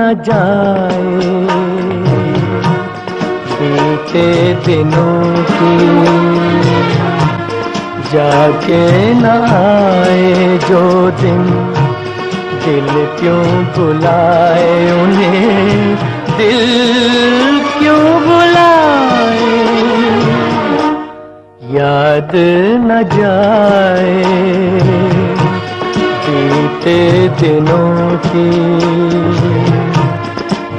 न जाए बीते दिनों की, जाके न आए जो दिन, दिल क्यों बुलाए उन्हें, दिल क्यों बुलाए, याद न जाए बीते दिनों की,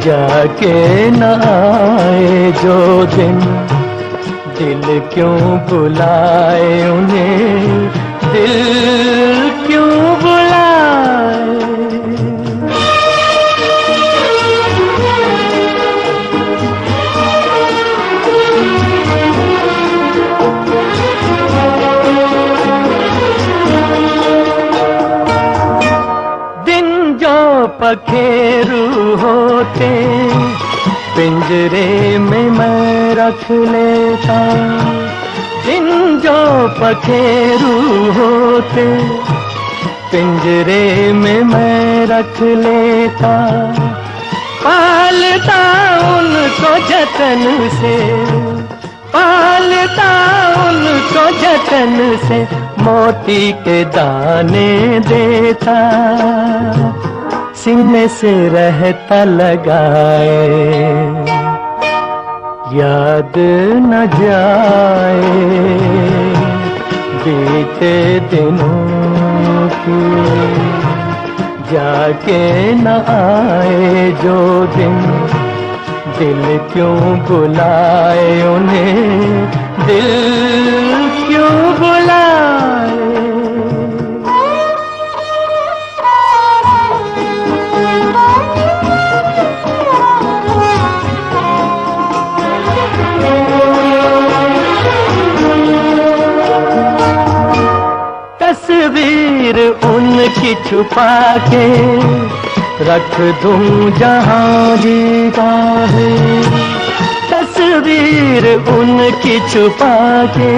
जाके न आए जो दिन, दिल क्यों बुलाए उन्हें, दिल क्यों बुलाए। दिन जो पखेरू होते पिंजरे में मैं रख लेता, दिन जो पखेरू होते पिंजरे में मैं रख लेता, पालता उनको जतन से, पालता उनको जतन से, मोती के दाने देता, सीने से रहता लगाए, याद न जाए बीते दिनों की, जाके न आए जो दिन, दिल क्यों बुलाए उन्हें, दिल क्यों बुलाए। तस्वीर उनकी छुपा के रख दूं जहां जी चाहे, तस्वीर उनकी छुपा के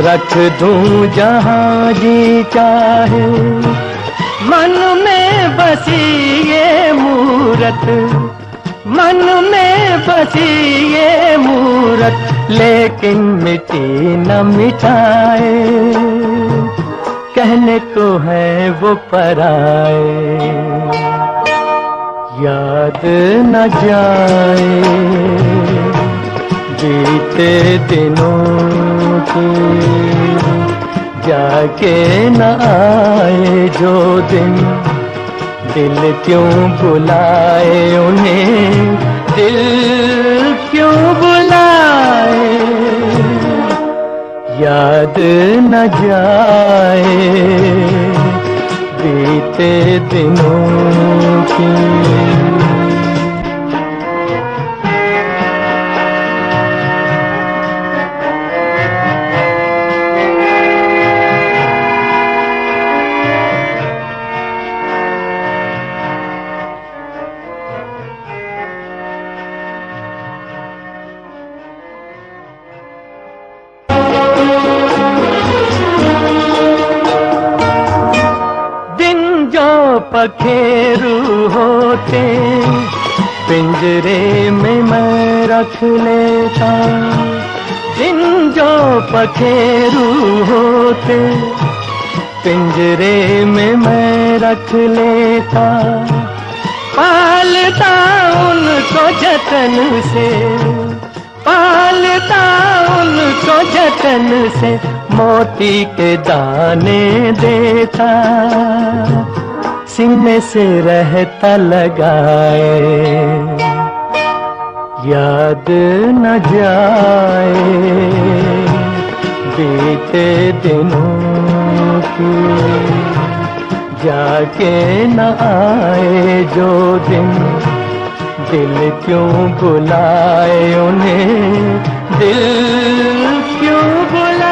रख दूं जहां जी चाहे, मन में बसी ये मूरत, मन में बसी ये मूरत, लेकिन मिटी न मिटाए, कहने को है वो पराए, याद न जाए बीते दिनों की, जाके न आए जो दिन, दिल क्यों बुलाए उन्हें, दिल क्यों बुलाए, याद न जाए बीते दिनों की। पखेरू होते पिंजरे में मैं रख लेता, दिन जो पखेरू होते पिंजरे में मैं रख लेता, पालता उनको जतन से, पालता उनको जतन से, मोती के दाने देता, सीने से रहता लगाए, याद न जाए बीते दिनों की, जाके न आए जो दिन, दिल क्यों बुलाए उन्हें, दिल क्यों बुलाए।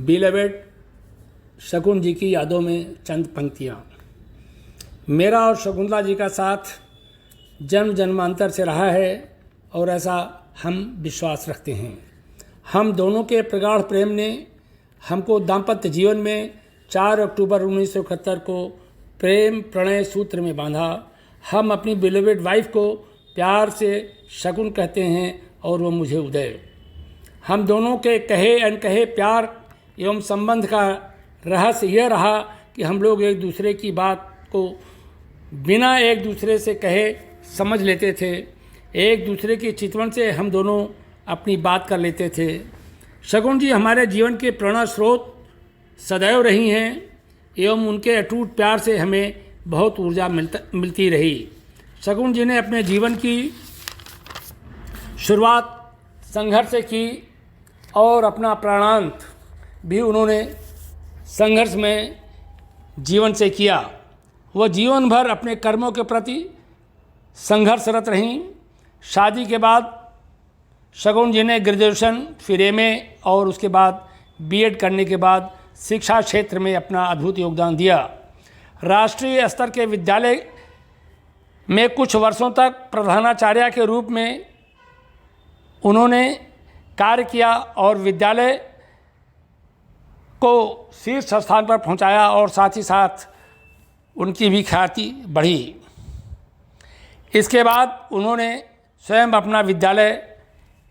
Beloved, शकुन जी की यादों में चंद पंक्तियाँ। मेरा और शकुंतला जी का साथ जन्म जन्मांतर से रहा है और ऐसा हम विश्वास रखते हैं। हम दोनों के प्रगाढ़ प्रेम ने हमको दाम्पत्य जीवन में 4 अक्टूबर 1971 को प्रेम प्रणय सूत्र में बांधा। हम अपनी बिलोवेड वाइफ को प्यार से शकुन कहते हैं और वो मुझे उदय। हम दोनों के कहे अनकहे प्यार एवं संबंध का रहस्य यह रहा कि हम लोग एक दूसरे की बात को बिना एक दूसरे से कहे समझ लेते थे। एक दूसरे की चितवन से हम दोनों अपनी बात कर लेते थे। शकुन जी हमारे जीवन के प्रेरणा स्रोत सदैव रही हैं एवं उनके अटूट प्यार से हमें बहुत ऊर्जा मिलती रही। शकुन जी ने अपने जीवन की शुरुआत संघर्ष से की और अपना प्राणांत भी उन्होंने संघर्ष में जीवन से किया। वह जीवन भर अपने कर्मों के प्रति संघर्षरत रहीं। शादी के बाद शकुन जी ने ग्रेजुएशन फिर एमए और उसके बाद बीएड करने के बाद शिक्षा क्षेत्र में अपना अद्भुत योगदान दिया। राष्ट्रीय स्तर के विद्यालय में कुछ वर्षों तक प्रधानाचार्य के रूप में उन्होंने कार्य किया और विद्यालय को शीर्ष स्थान पर पहुंचाया और साथ ही साथ उनकी भी ख्याति बढ़ी। इसके बाद उन्होंने स्वयं अपना विद्यालय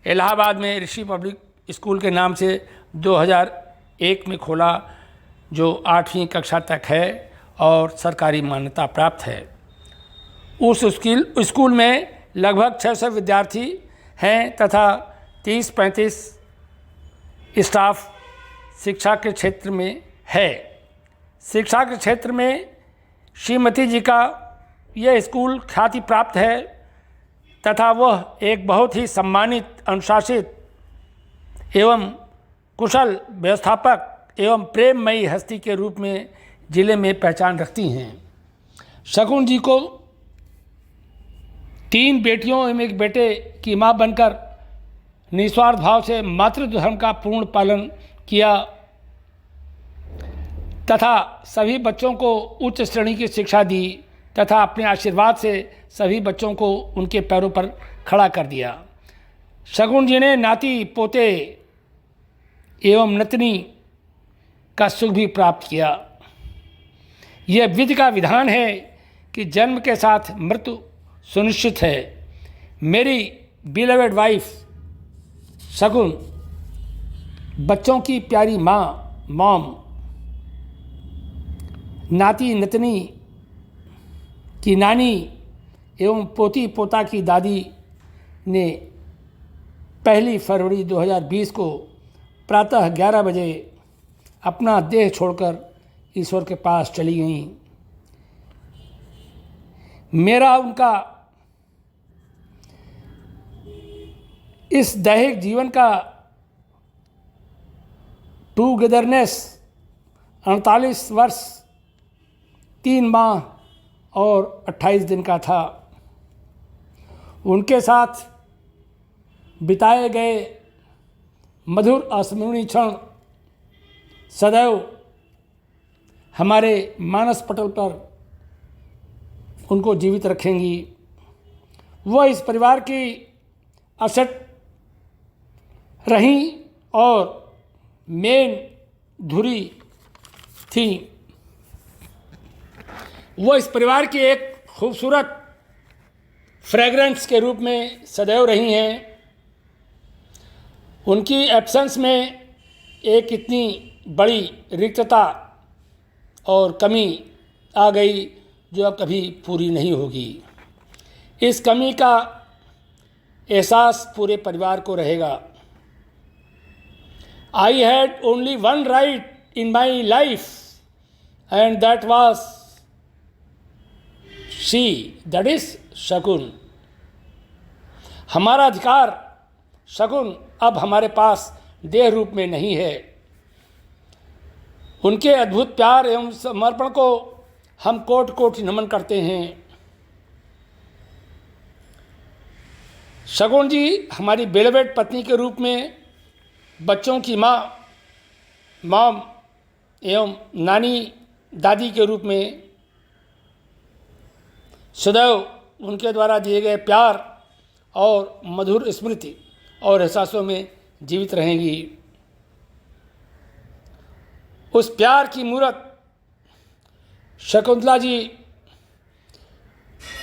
इलाहाबाद में ऋषि पब्लिक स्कूल के नाम से 2001 में खोला, जो 8वीं कक्षा तक है और सरकारी मान्यता प्राप्त है। उस स्कूल में लगभग 600 विद्यार्थी हैं तथा 30-35 स्टाफ शिक्षा के क्षेत्र में है। शिक्षा के क्षेत्र में श्रीमती जी का यह स्कूल ख्याति प्राप्त है तथा वह एक बहुत ही सम्मानित, अनुशासित एवं कुशल व्यवस्थापक एवं प्रेममयी हस्ती के रूप में जिले में पहचान रखती हैं। शकुन जी को 3 बेटियों एवं 1 बेटे की मां बनकर निस्वार्थ भाव से मातृत्व धर्म का पूर्ण पालन किया तथा सभी बच्चों को उच्च श्रेणी की शिक्षा दी तथा अपने आशीर्वाद से सभी बच्चों को उनके पैरों पर खड़ा कर दिया। शकुन जी ने नाती पोते एवं नतनी का सुख भी प्राप्त किया। यह विधि का विधान है कि जन्म के साथ मृत्यु सुनिश्चित है। मेरी बिलवेड वाइफ शकुन बच्चों की प्यारी मॉम, नाती नतनी की नानी एवं पोती पोता की दादी ने 1 फरवरी 2020 को प्रातः 11 बजे अपना देह छोड़कर ईश्वर के पास चली गईं। मेरा उनका इस दैहिक जीवन का टूगेदरनेस 48 वर्ष 3 माह और 28 दिन का था। उनके साथ बिताए गए मधुर अस्मरणीय क्षण सदैव हमारे मानस पटल पर उनको जीवित रखेंगी। वह इस परिवार की असेट रहीं और मेन धुरी थी। वो इस परिवार की एक खूबसूरत फ्रेगरेंस के रूप में सदैव रही हैं। उनकी एब्सेंस में एक इतनी बड़ी रिक्तता और कमी आ गई जो अब कभी पूरी नहीं होगी। इस कमी का एहसास पूरे परिवार को रहेगा। I had only one right in my life and that was she, that is शकुन। हमारा अधिकार शकुन अब हमारे पास देह रूप में नहीं है। उनके अद्भुत प्यार एवं समर्पण को हम कोटि कोटि नमन करते हैं। शकुन जी हमारी बेलवेट पत्नी के रूप में, बच्चों की मॉम एवं नानी दादी के रूप में सदैव उनके द्वारा दिए गए प्यार और मधुर स्मृति और एहसासों में जीवित रहेंगी। उस प्यार की मूरत शकुंतला जी,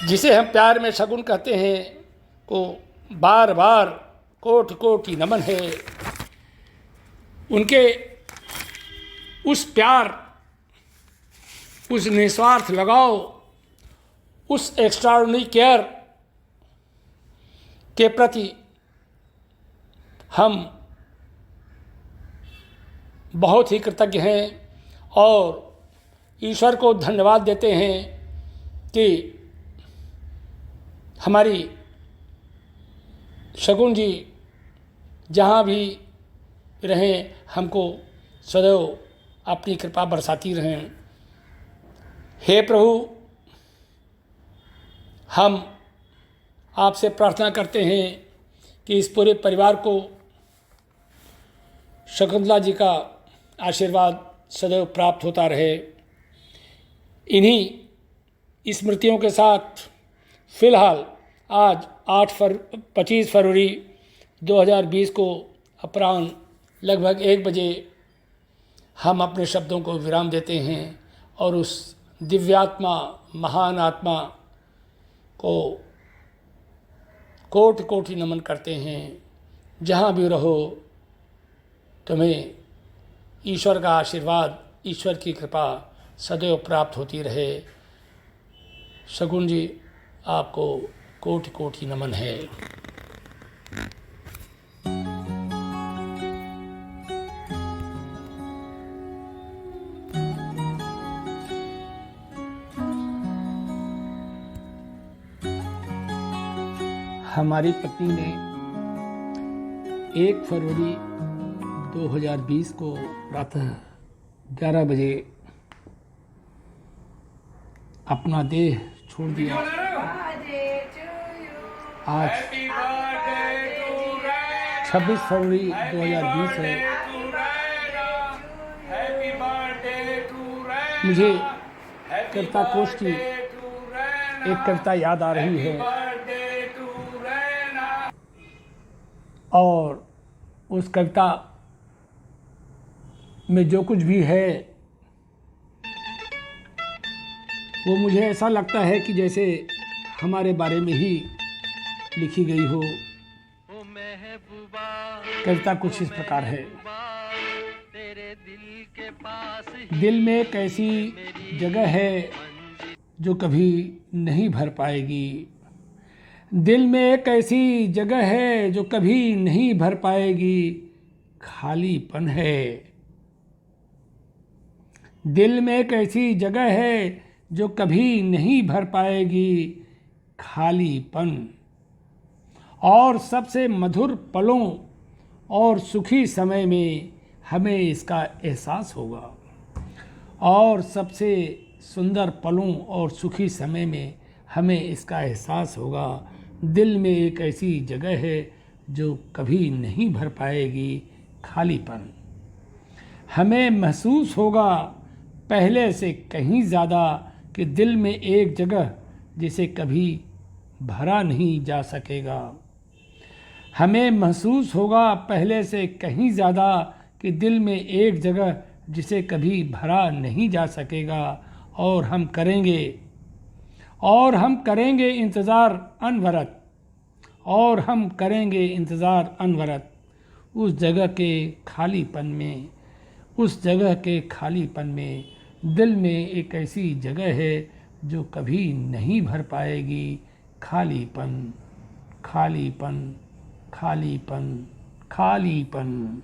जिसे हम प्यार में शगुन कहते हैं, को बार बार कोटि कोटि नमन है। उनके उस प्यार, उस निस्वार्थ लगाव, उस एक्स्ट्राऑर्डिनरी केयर के प्रति हम बहुत ही कृतज्ञ हैं और ईश्वर को धन्यवाद देते हैं कि हमारी शगुन जी जहाँ भी रहें हमको सदैव अपनी कृपा बरसाती रहें। हे प्रभु, हम आपसे प्रार्थना करते हैं कि इस पूरे परिवार को शकुंतला जी का आशीर्वाद सदैव प्राप्त होता रहे। इन्हीं स्मृतियों के साथ फ़िलहाल आज 25 फरवरी 2020 को अपराह्न लगभग 1 बजे हम अपने शब्दों को विराम देते हैं और उस दिव्यात्मा, महान आत्मा को कोटि कोटि नमन करते हैं। जहाँ भी रहो, तुम्हें ईश्वर का आशीर्वाद, ईश्वर की कृपा सदैव प्राप्त होती रहे। शगुन जी, आपको कोटि कोटि नमन है। हमारी पत्नी ने 1 फरवरी 2020 को प्रातः 11 बजे अपना देह छोड़ दिया। आज 26 फरवरी 2020 है। मुझे कविता कोश की एक कविता याद आ रही है और उस कविता में जो कुछ भी है वो मुझे ऐसा लगता है कि जैसे हमारे बारे में ही लिखी गई हो। कविता कुछ इस प्रकार है। दिल में एक ऐसी जगह है जो कभी नहीं भर पाएगी। दिल में एक ऐसी जगह है जो कभी नहीं भर पाएगी, खालीपन है। दिल में एक ऐसी जगह है जो कभी नहीं भर पाएगी, खालीपन। और सबसे मधुर पलों और सुखी समय में हमें इसका एहसास होगा। और सबसे सुंदर पलों और सुखी समय में हमें इसका एहसास होगा। दिल में एक ऐसी जगह है जो कभी नहीं भर पाएगी, खालीपन। हमें महसूस होगा पहले से कहीं ज़्यादा कि दिल में एक जगह जिसे कभी भरा नहीं जा सकेगा। हमें महसूस होगा पहले से कहीं ज़्यादा कि दिल में एक जगह जिसे कभी भरा नहीं जा सकेगा। और हम करेंगे इंतज़ार अनवरत। और हम करेंगे इंतज़ार अनवरत उस जगह के खालीपन में। उस जगह के खालीपन में दिल में एक ऐसी जगह है जो कभी नहीं भर पाएगी, खालीपन, खालीपन, खालीपन, खालीपन।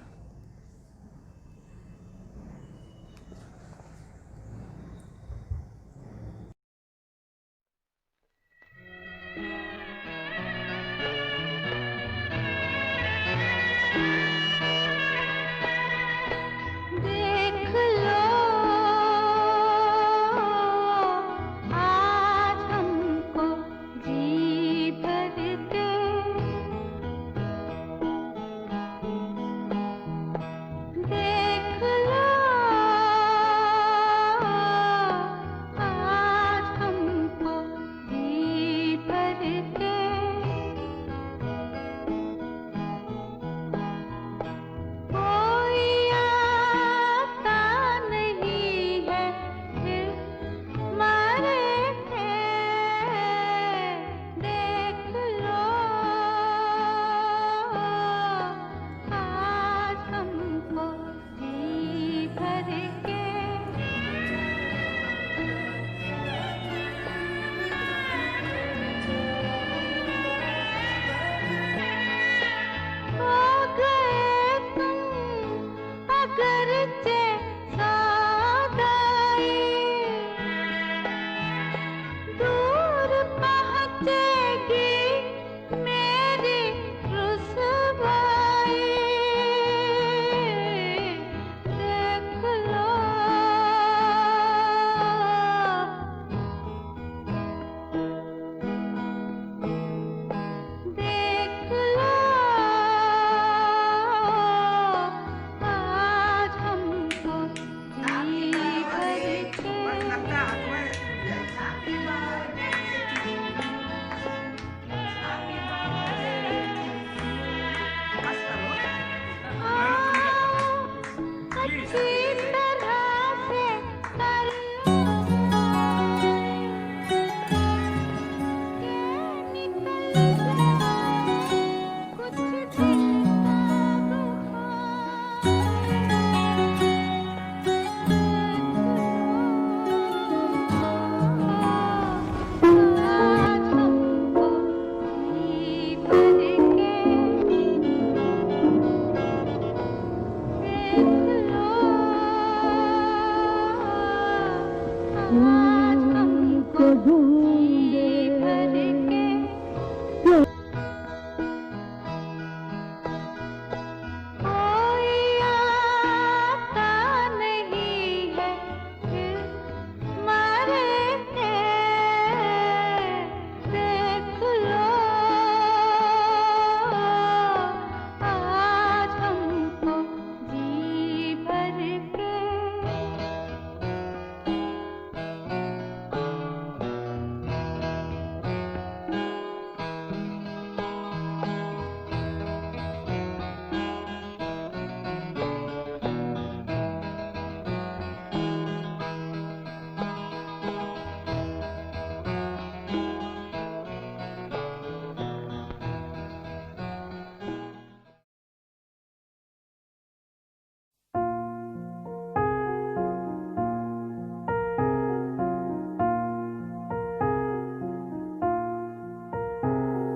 तुमको ढूंढे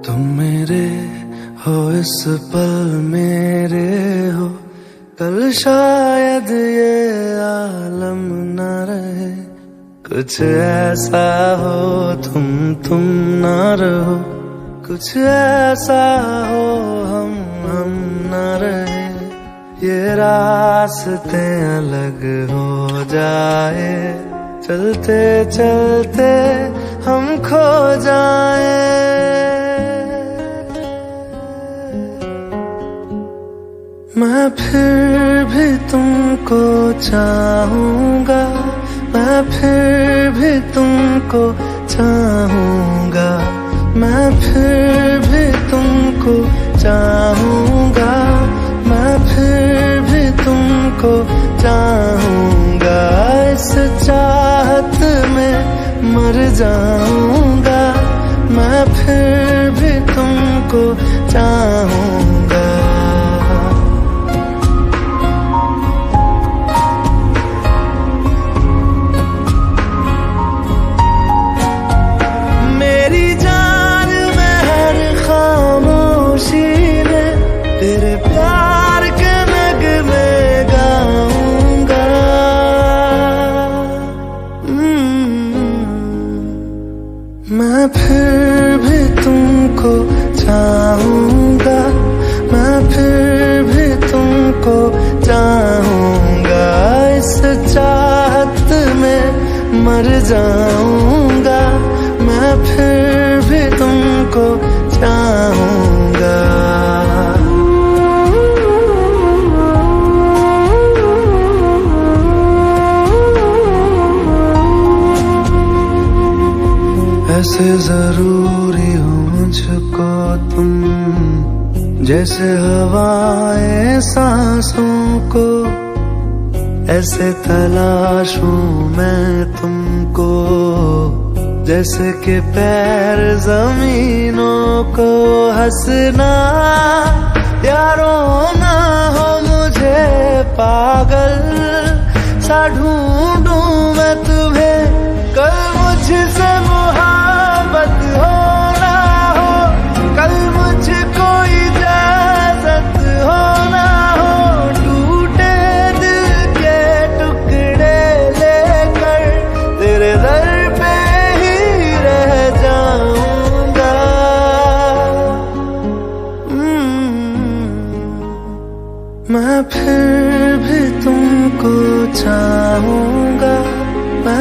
तुम मेरे हो इस पल मेरे हो, कल शायद ये आलम न रहे। कुछ ऐसा हो तुम ना रहो, कुछ ऐसा हो हम न रहे। ये रास्ते अलग हो जाए, चलते चलते हम खो जाए। मैं फिर भी तुमको चाहूंगा, मैं फिर भी तुमको चाहूंगा, मैं फिर भी तुमको चाहूंगा, मैं फिर भी तुमको चाहूंगा। इस चाहत में मर जाऊंगा, मैं फिर भी तुमको चाहूंगा। तेरे प्यार के नगमे गाऊंगा। मैं फिर भी तुमको चाहूंगा, मैं फिर भी तुमको चाहूंगा। इस चाहत में मर जाऊंगा, मैं फिर भी तुमको चाहूंगा। ऐसे जरूरी हो मुझको तुम, जैसे हवाएं सांसों को। ऐसे तलाशूं मैं तुमको, जैसे कि पैर जमीनों को। हंसना या रोना हो मुझे पागल सा ढूंढूं मैं तुम्हें। कल मुझसे मोहब्बत हो ना हो, कल मुझको इजाजत हो ना हो। टूटे दिल के टुकड़े लेकर तेरे दर पे ही रह जाऊंगा। मैं फिर भी तुमको चाहूंगा, मैं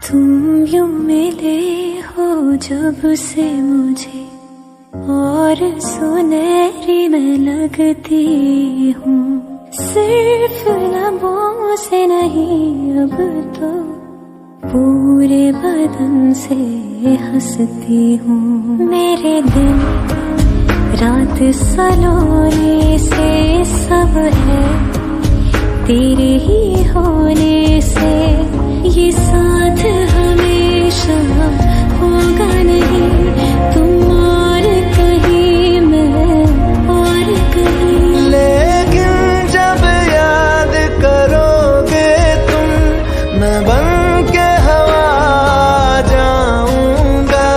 तुम यूं मिले हो जब से मुझे और सुनहरी मैं लगती हूँ, सिर्फ लबों से नहीं अब तो पूरे बदन से हंसती हूँ। मेरे दिन रात सलोने से सब है तेरे ही होने से, ये साथ हमेशा होगा नहीं, तुम और कहीं मैं और कहीं। लेकिन जब याद करोगे तुम, मैं बन के हवा जाऊंगा।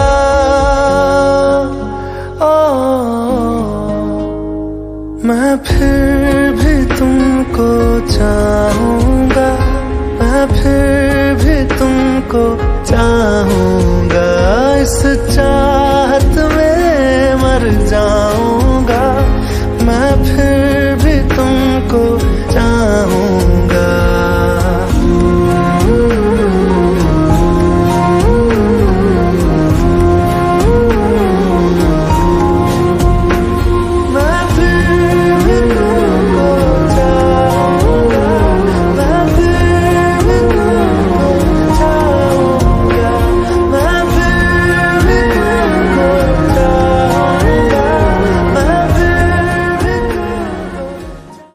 मैं फिर भी तुमको चाहूंगा, मैं फिर भी तुमको चाहूंगा। इस चाहत में